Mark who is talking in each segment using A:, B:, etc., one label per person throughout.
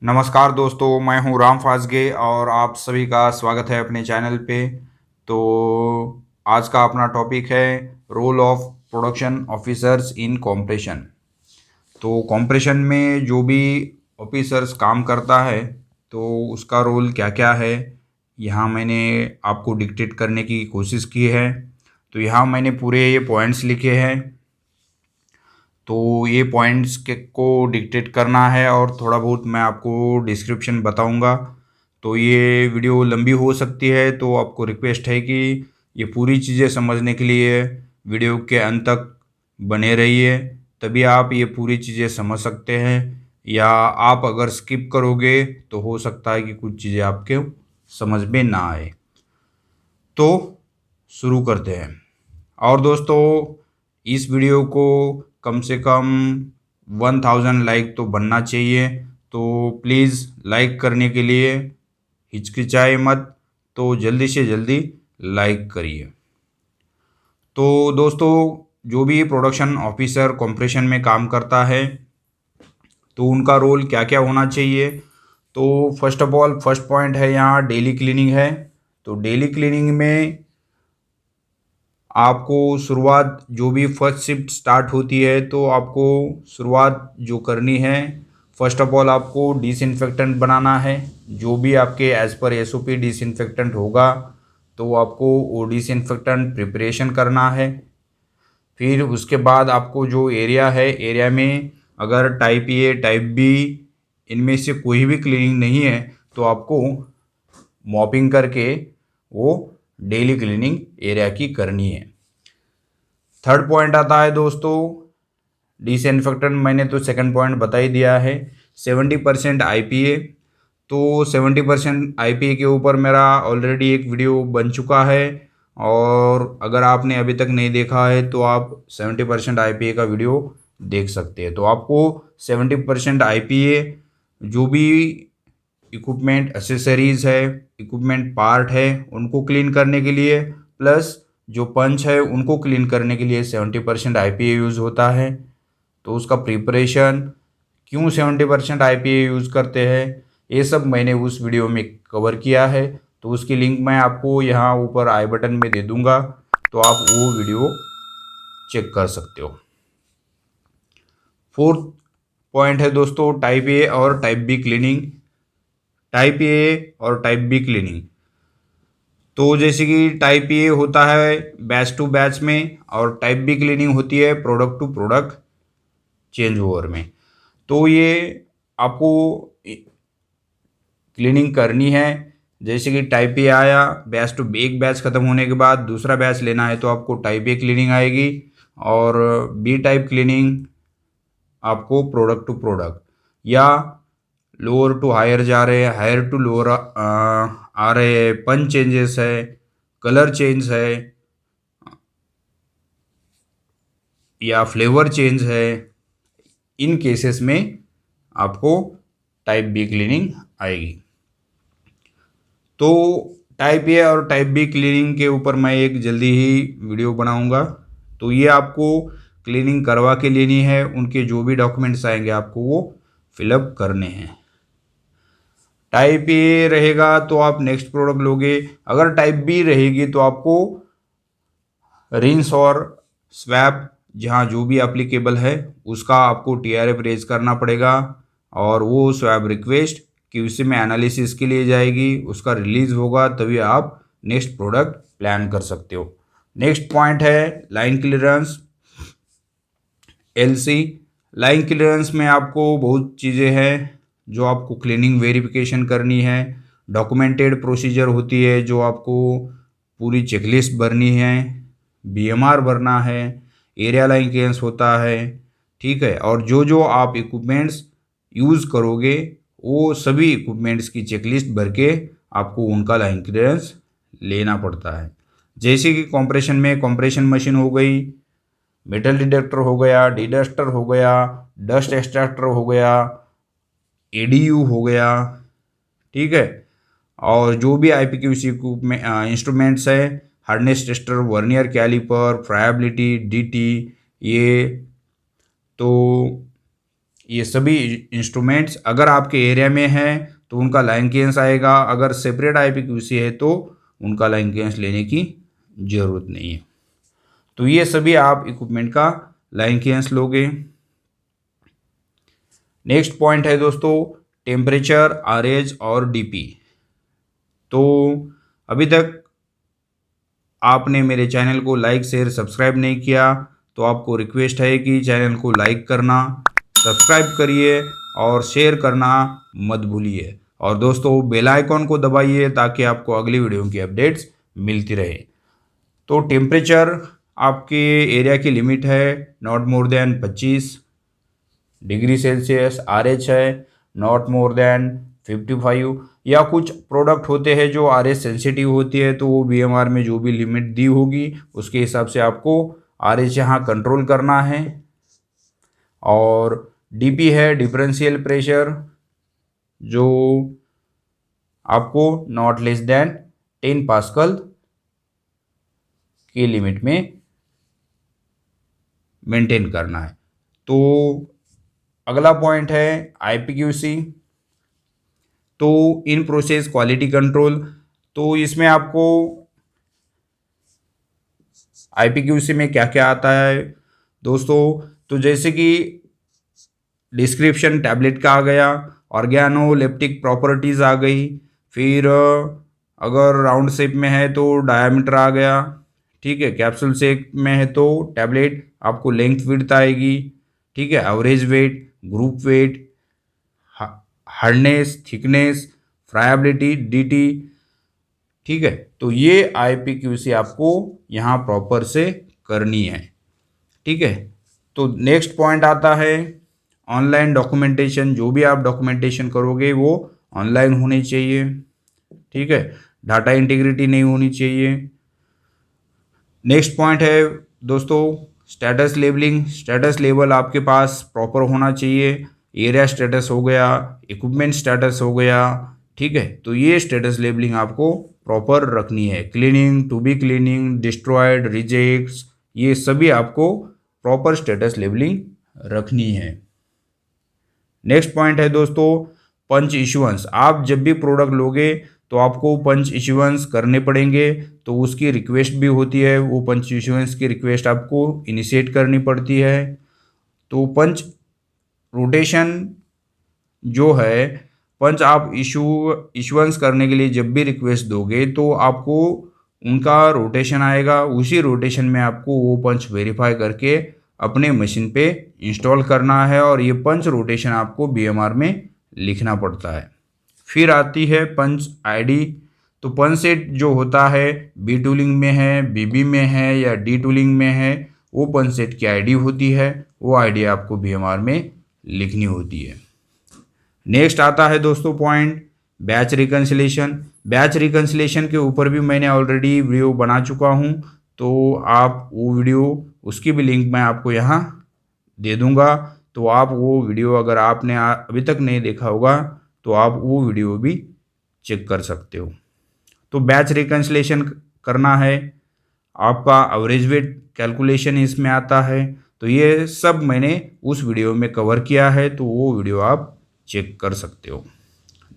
A: नमस्कार दोस्तों, मैं हूं राम फासगे और आप सभी का स्वागत है अपने चैनल पे। तो आज का अपना टॉपिक है role of production officers in compression. तो कॉम्प्रेशन में जो भी ऑफिसर्स काम करता है तो उसका रोल क्या क्या है, यहाँ मैंने आपको डिक्टेट करने की कोशिश की है। तो यहाँ मैंने पूरे ये पॉइंट्स लिखे हैं। तो ये पॉइंट्स के को डिक्टेट करना है और थोड़ा बहुत मैं आपको डिस्क्रिप्शन बताऊंगा। तो ये वीडियो लंबी हो सकती है, तो आपको रिक्वेस्ट है कि ये पूरी चीज़ें समझने के लिए वीडियो के अंत तक बने रहिए, तभी आप ये पूरी चीज़ें समझ सकते हैं। या आप अगर स्किप करोगे तो हो सकता है कि कुछ चीज़ें आपके समझ में ना आए। तो शुरू करते हैं। और दोस्तों, इस वीडियो को कम से कम 1000 लाइक तो बनना चाहिए। तो प्लीज़ लाइक करने के लिए हिचकिचाए मत, तो जल्दी से जल्दी लाइक करिए। तो दोस्तों, जो भी प्रोडक्शन ऑफिसर कंप्रेशन में काम करता है तो उनका रोल क्या क्या होना चाहिए। तो first of all first point है यहाँ डेली क्लीनिंग है। तो डेली क्लीनिंग में आपको शुरुआत, जो भी फर्स्ट शिफ्ट स्टार्ट होती है तो आपको शुरुआत जो करनी है, फर्स्ट ऑफ ऑल आपको डिसइंफेक्टेंट बनाना है। जो भी आपके एज़ पर एसओपी डिसइंफेक्टेंट होगा तो आपको वो डिसइंफेक्टेंट प्रिपरेशन करना है। फिर उसके बाद आपको जो एरिया है, एरिया में अगर टाइप ए टाइप बी इनमें से कोई भी क्लीनिंग नहीं है तो आपको मॉपिंग करके वो डेली क्लीनिंग एरिया की करनी है। थर्ड पॉइंट आता है दोस्तों डिसइंफेक्टेंट। मैंने तो सेकंड पॉइंट बता ही दिया है। 70% आईपीए। तो 70% आईपीए के ऊपर मेरा ऑलरेडी एक वीडियो बन चुका है, और अगर आपने अभी तक नहीं देखा है तो आप 70% आईपीए का वीडियो देख सकते हैं। तो आपको 70% आईपीए, जो भी इक्विपमेंट एसेसरीज है, इक्विपमेंट पार्ट है, उनको क्लीन करने के लिए, प्लस जो पंच है उनको क्लीन करने के लिए 70% आईपीए यूज़ होता है। तो उसका प्रिपरेशन, क्यों 70% आईपीए यूज़ करते हैं, ये सब मैंने उस वीडियो में कवर किया है। तो उसकी लिंक मैं आपको यहाँ ऊपर आई बटन में दे दूँगा, तो आप वो वीडियो चेक कर सकते हो। फोर्थ पॉइंट है दोस्तों टाइप ए और type B cleaning. Type A और टाइप बी क्लीनिंग, तो जैसे कि टाइप ए होता है बैच टू बैच में, और टाइप बी क्लीनिंग होती है product to product change over में। तो ये आपको क्लीनिंग करनी है। जैसे कि टाइप ए आया, बैच टू एक बैच ख़त्म होने के बाद दूसरा बैच लेना है तो आपको टाइप ए क्लीनिंग आएगी, और बी टाइप क्लीनिंग आपको प्रोडक्ट टू प्रोडक्ट, या लोअर टू हायर जा रहे हैं, हायर टू लोअर आ रहे हैं, पंच चेंजेस है, कलर चेंज है, या फ्लेवर चेंज है, इन केसेस में आपको टाइप बी क्लीनिंग आएगी। तो टाइप ए और टाइप बी क्लीनिंग के ऊपर मैं एक जल्दी ही वीडियो बनाऊंगा। तो ये आपको क्लीनिंग करवा के लेनी है, उनके जो भी डॉक्यूमेंट्स आएंगे आपको वो फिलअप करने हैं। टाइप ए रहेगा तो आप नेक्स्ट प्रोडक्ट लोगे, अगर टाइप बी रहेगी तो आपको रिंस और स्वैप, जहाँ जो भी एप्लीकेबल है उसका आपको टीआरएफ रेज करना पड़ेगा, और वो स्वैप रिक्वेस्ट क्यूसी में एनालिसिस के लिए जाएगी, उसका रिलीज होगा, तभी आप नेक्स्ट प्रोडक्ट प्लान कर सकते हो। नेक्स्ट पॉइंट है line clearance, LC. Line clearance में आपको बहुत चीज़ें हैं जो आपको क्लीनिंग वेरिफिकेशन करनी है। डॉक्यूमेंटेड प्रोसीजर होती है जो आपको पूरी चेकलिस्ट भरनी है, बीएमआर भरना है, एरिया लाइन क्लियरेंस होता है, ठीक है। और जो जो आप इक्विपमेंट्स यूज़ करोगे वो सभी इक्विपमेंट्स की चेकलिस्ट भर के आपको उनका लाइन क्लियरेंस लेना पड़ता है। जैसे कि कंप्रेशन में कंप्रेशन मशीन हो गई, मेटल डिटेक्टर हो गया, डिडस्टर हो गया, डस्ट एक्सट्रैक्टर हो गया, एडीयू हो गया, ठीक है। और जो भी आईपीक्यूसी में इंस्ट्रूमेंट्स है, hardness tester, vernier caliper, friability, DT, ये तो ये सभी इंस्ट्रूमेंट्स अगर आपके एरिया में हैं तो उनका लाइन क्लियरेंस आएगा, अगर सेपरेट IPQC है तो उनका लाइन क्लियरेंस लेने की ज़रूरत नहीं है। तो ये सभी आप इक्विपमेंट का लाइन क्लियरेंस लोगे। नेक्स्ट पॉइंट है दोस्तों टेम्परेचर, RH और DP। तो अभी तक आपने मेरे चैनल को लाइक शेयर सब्सक्राइब नहीं किया तो आपको रिक्वेस्ट है कि चैनल को लाइक करना, सब्सक्राइब करिए और शेयर करना मत भूलिए। और दोस्तों बेल आइकॉन को दबाइए ताकि आपको अगली वीडियो की अपडेट्स मिलती रहे। तो टेम्परेचर आपके एरिया की लिमिट है not more than 25 degree Celsius. RH है नॉट मोर देन 55। या कुछ प्रोडक्ट होते हैं जो RH सेंसिटिव होती है तो वो BMR में जो भी लिमिट दी होगी उसके हिसाब से आपको RH यहाँ कंट्रोल करना है। और DP है डिफरेंशियल प्रेशर, जो आपको नॉट लेस देन 10 पास्कल की लिमिट में मेंटेन करना है। तो अगला पॉइंट है IPQC, तो इन प्रोसेस क्वालिटी कंट्रोल। तो इसमें आपको IPQC में क्या क्या आता है दोस्तों, तो जैसे कि डिस्क्रिप्शन टैबलेट का आ गया, ऑर्गेनोलेप्टिक प्रॉपर्टीज़ आ गई, फिर अगर राउंड शेप में है तो डायमीटर आ गया, ठीक है। कैप्सूल शेप में है तो टैबलेट आपको लेंथ विड्थ आएगी, ठीक है। Average weight, group weight, hardness, thickness, friability, DT, ठीक है। तो ये IPQC आपको यहाँ प्रॉपर से करनी है, ठीक है। तो नेक्स्ट पॉइंट आता है ऑनलाइन डॉक्यूमेंटेशन। जो भी आप डॉक्यूमेंटेशन करोगे वो ऑनलाइन होनी चाहिए, ठीक है। डाटा इंटीग्रिटी नहीं होनी चाहिए। नेक्स्ट पॉइंट है दोस्तों स्टेटस लेबलिंग। स्टेटस लेबल आपके पास प्रॉपर होना चाहिए। एरिया स्टेटस हो गया, इक्विपमेंट स्टेटस हो गया, ठीक है। तो ये स्टेटस लेबलिंग आपको प्रॉपर रखनी है। Cleaning, to be cleaning, destroyed, rejects, ये सभी आपको प्रॉपर स्टेटस लेबलिंग रखनी है। नेक्स्ट पॉइंट है दोस्तों पंच इशुएंस। आप जब भी प्रोडक्ट लोगे तो आपको पंच इशुएंस करने पड़ेंगे, तो उसकी रिक्वेस्ट भी होती है। वो पंच इशुएंस की रिक्वेस्ट आपको इनिशिएट करनी पड़ती है। तो पंच रोटेशन जो है, पंच आप इशुएंस करने के लिए जब भी रिक्वेस्ट दोगे तो आपको उनका रोटेशन आएगा। उसी रोटेशन में आपको वो पंच वेरीफाई करके अपने मशीन पे इंस्टॉल करना है और ये पंच रोटेशन आपको BMR में लिखना पड़ता है। फिर आती है पंच ID। तो पंच सेट जो होता है B टूलिंग में है, BB में है या D टूलिंग में है, वो पंच सेट की ID होती है। वो ID आपको BMR में लिखनी होती है। नेक्स्ट आता है दोस्तों point batch reconciliation. Batch reconciliation के ऊपर भी मैंने ऑलरेडी वीडियो बना चुका हूँ, तो आप वो वीडियो, उसकी भी लिंक मैं आपको यहाँ दे दूँगा। तो आप वो वीडियो अगर आपने अभी तक नहीं देखा होगा तो आप वो वीडियो भी चेक कर सकते हो। तो बैच रिकन्सिलेशन करना है, आपका एवरेज वेट कैलकुलेशन इसमें आता है। तो ये सब मैंने उस वीडियो में कवर किया है, तो वो वीडियो आप चेक कर सकते हो।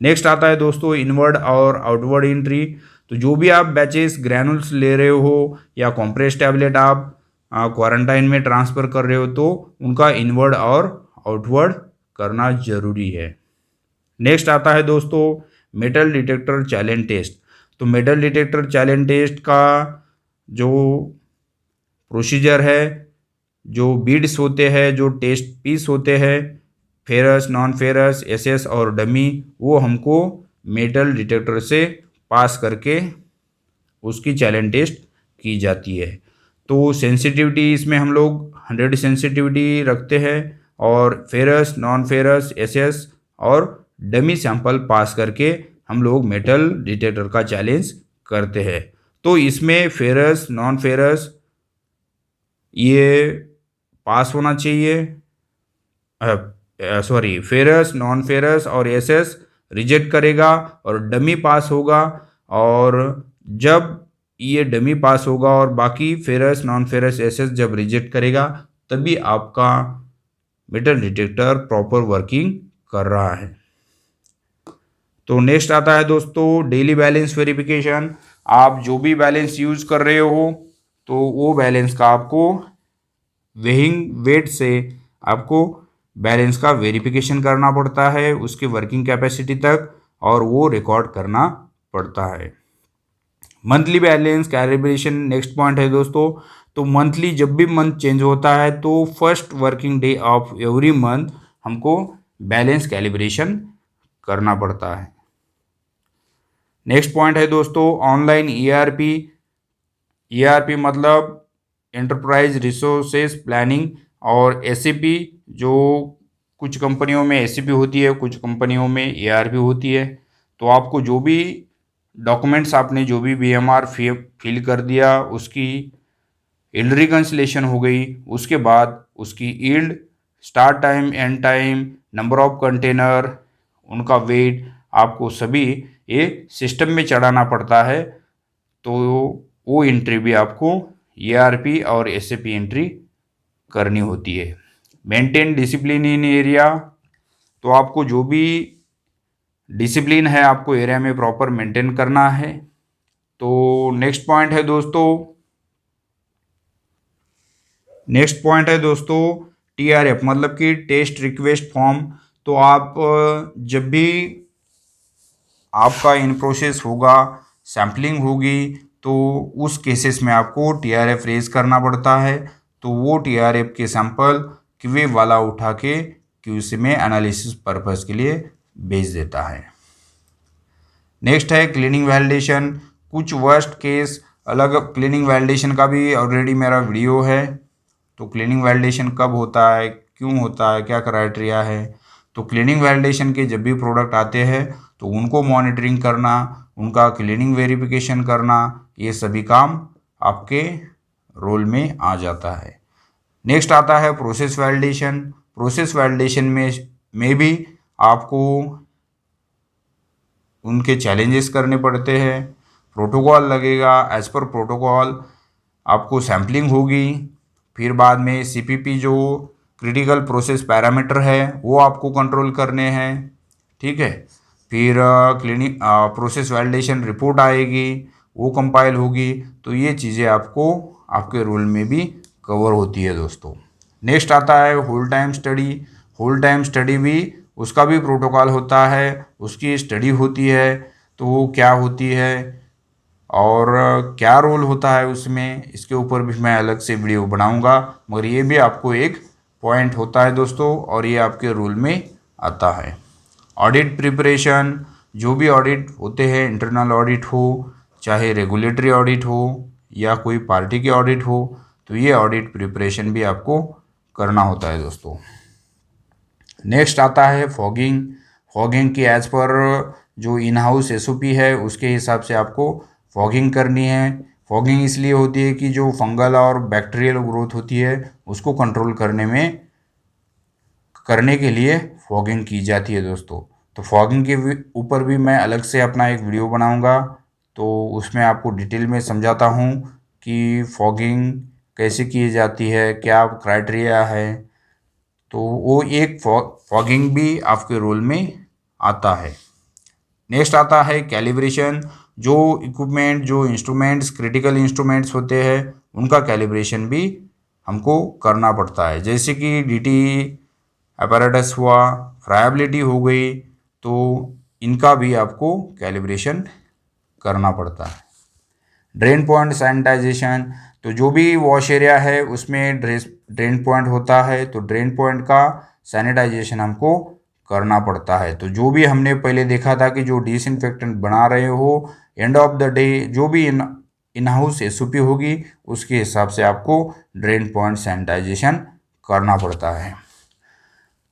A: नेक्स्ट आता है दोस्तों इनवर्ड और आउटवर्ड एंट्री। तो जो भी आप बैचेस ग्रैनुल्स ले रहे हो या कॉम्प्रेस टैबलेट आप क्वारंटाइन में ट्रांसफ़र कर रहे हो तो उनका इनवर्ड और आउटवर्ड करना ज़रूरी है। नेक्स्ट आता है दोस्तों मेटल डिटेक्टर चैलेंज टेस्ट। तो मेटल डिटेक्टर चैलेंज टेस्ट का जो प्रोसीजर है, जो बीड्स होते हैं, जो टेस्ट पीस होते हैं, फेरस, नॉन फेरस, SS और डमी, वो हमको मेटल डिटेक्टर से पास करके उसकी चैलेंज टेस्ट की जाती है। तो सेंसिटिविटी इसमें हम लोग 100 सेंसिटिविटी रखते हैं और फेरस, नॉन फेरस, SS और डमी सैंपल पास करके हम लोग मेटल डिटेक्टर का चैलेंज करते हैं। तो इसमें फेरस, नॉन फेरस ये पास होना चाहिए, फेरस, नॉन फेरस और SS रिजेक्ट करेगा और डमी पास होगा। और जब ये डमी पास होगा और बाकी फेरस, नॉन फेरस, SS जब रिजेक्ट करेगा तभी आपका मेटल डिटेक्टर प्रॉपर वर्किंग कर रहा है। तो नेक्स्ट आता है दोस्तों डेली बैलेंस वेरिफिकेशन। आप जो भी बैलेंस यूज कर रहे हो तो वो बैलेंस का आपको वेइंग वेट से आपको बैलेंस का वेरिफिकेशन करना पड़ता है उसके वर्किंग कैपेसिटी तक, और वो रिकॉर्ड करना पड़ता है। Monthly balance calibration next point है दोस्तों। तो मंथली जब भी मंथ चेंज होता है तो first working day of every month हमको बैलेंस कैलिब्रेशन करना पड़ता है। नेक्स्ट पॉइंट है दोस्तों ऑनलाइन ईआरपी। ईआरपी मतलब एंटरप्राइज रिसोर्सेज प्लानिंग, और एसएपी जो कुछ कंपनियों में एसएपी होती है, कुछ कंपनियों में ईआरपी होती है। तो आपको जो भी डॉक्यूमेंट्स आपने जो भी बीएमआर फिल कर दिया उसकी यील्ड रिकंसिलेशन हो गई, उसके बाद उसकी yield, start time, and time, number of container, उनका वेट, आपको सभी ये सिस्टम में चढ़ाना पड़ता है। तो वो एंट्री भी आपको ईआरपी और एसएपी एंट्री करनी होती है। Maintain discipline in area. तो आपको जो भी डिसिप्लिन है आपको एरिया में प्रॉपर मेंटेन करना है। तो नेक्स्ट पॉइंट है दोस्तों टीआरएफ मतलब कि टेस्ट रिक्वेस्ट फॉर्म। तो आप जब भी आपका इन प्रोसेस होगा, सैम्पलिंग होगी, तो उस केसेस में आपको टीआरएफ रेज करना पड़ता है। तो वो टीआरएफ के सैंपल क्यूए वाला उठा के क्यूसी में एनालिसिस पर्पस के लिए भेज देता है। नेक्स्ट है क्लीनिंग वैलिडेशन। कुछ वर्स्ट केस अलग क्लीनिंग वैलिडेशन का भी ऑलरेडी मेरा वीडियो है। तो क्लीनिंग वैलिडेशन कब होता है, क्यों होता है, क्या क्राइटेरिया है। तो क्लीनिंग वैलिडेशन के जब भी प्रोडक्ट आते हैं तो उनको मॉनिटरिंग करना, उनका क्लीनिंग वेरिफिकेशन करना, ये सभी काम आपके रोल में आ जाता है। नेक्स्ट आता है प्रोसेस वैलिडेशन। प्रोसेस वैलिडेशन में भी आपको उनके चैलेंजेस करने पड़ते हैं। प्रोटोकॉल लगेगा, एज पर प्रोटोकॉल आपको सैम्पलिंग होगी, फिर बाद में सीपीपी जो क्रिटिकल प्रोसेस पैरामीटर है वो आपको कंट्रोल करने हैं, ठीक है। फिर क्लिनिक प्रोसेस वैलिडेशन रिपोर्ट आएगी, वो कंपाइल होगी। तो ये चीज़ें आपको आपके रोल में भी कवर होती है दोस्तों। नेक्स्ट आता है hold time study. Hold time study भी उसका भी प्रोटोकॉल होता है, उसकी स्टडी होती है। तो वो क्या होती है और क्या रोल होता है उसमें, इसके ऊपर भी मैं अलग से वीडियो बनाऊंगा, मगर ये भी आपको एक पॉइंट होता है दोस्तों, और ये आपके रोल में आता है। Audit preparation. जो भी ऑडिट होते हैं, इंटरनल ऑडिट हो चाहे रेगुलेटरी ऑडिट हो या कोई पार्टी की ऑडिट हो, तो ये ऑडिट प्रिपरेशन भी आपको करना होता है दोस्तों। नेक्स्ट आता है फॉगिंग। फॉगिंग की एज पर जो इन हाउस एसओपी है उसके हिसाब से आपको फॉगिंग करनी है। फॉगिंग इसलिए होती है कि जो फंगल और बैक्टीरियल ग्रोथ होती है उसको कंट्रोल करने के लिए फॉगिंग की जाती है दोस्तों। तो फॉगिंग के ऊपर भी मैं अलग से अपना एक वीडियो बनाऊंगा, तो उसमें आपको डिटेल में समझाता हूँ कि फॉगिंग कैसे की जाती है, क्या क्राइटेरिया है। तो वो एक फॉगिंग भी आपके रोल में आता है। नेक्स्ट आता है कैलिब्रेशन। जो इक्विपमेंट, जो इंस्ट्रूमेंट्स, क्रिटिकल इंस्ट्रूमेंट्स होते हैं उनका कैलिब्रेशन भी हमको करना पड़ता है, जैसे कि डीटी अपैरेटस हुआ, फ्राइबिलिटी हो गई, तो इनका भी आपको कैलिब्रेशन करना पड़ता है। Drain point sanitization. तो जो भी वॉश एरिया है उसमें ड्रेन पॉइंट होता है, तो ड्रेन पॉइंट का सैनिटाइजेशन हमको करना पड़ता है। तो जो भी हमने पहले देखा था कि जो डिसइंफेक्टेंट बना रहे हो, एंड ऑफ द डे जो भी इन हाउस एसओपी होगी उसके हिसाब से आपको ड्रेन पॉइंट सैनिटाइजेशन करना पड़ता है।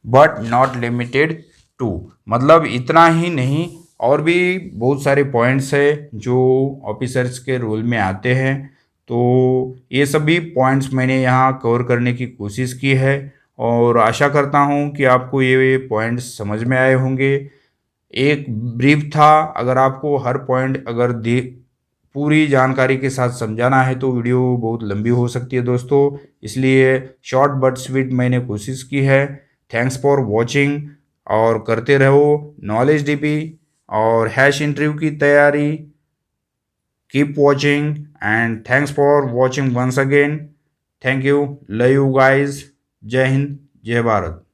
A: बट नॉट लिमिटेड टू, मतलब इतना ही नहीं, और भी बहुत सारे पॉइंट्स है जो ऑफिसर्स के रोल में आते हैं। तो ये सभी पॉइंट्स मैंने यहाँ कवर करने की कोशिश की है, और आशा करता हूँ कि आपको ये पॉइंट्स समझ में आए होंगे। एक ब्रीफ था, अगर आपको हर पॉइंट अगर पूरी जानकारी के साथ समझाना है तो वीडियो बहुत लंबी हो सकती है दोस्तों, इसलिए शॉर्ट बट स्वीट मैंने कोशिश की है। थैंक्स फॉर वॉचिंग, और करते रहो नॉलेज डीपी और हैश इंटरव्यू की तैयारी। Keep watching and thanks for watching once again. Thank you, love you guys. जय हिंद, जय भारत।